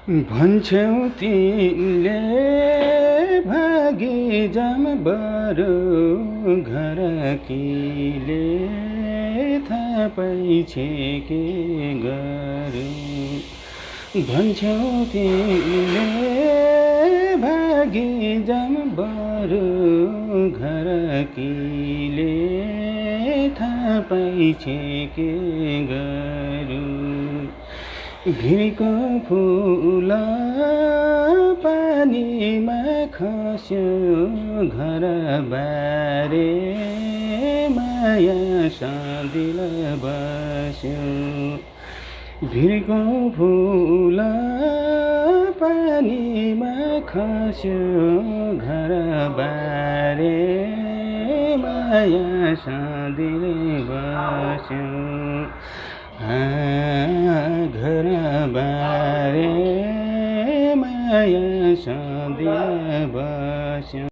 भन्छौ तिमीले भागी जाम बरु घर किले थापै छे के गरौँ। भन्छौ तिमीले भागी जाम बरु घर किले थापै छे के गरौँ। भिरको फुल पानीमा खस्यो घर बारे माया सदिल बस्यो। भिरको फुल पानीमा खस्यो घर बारे माया सदिल बस्यो। घर बारे माया सदिल बस्यो।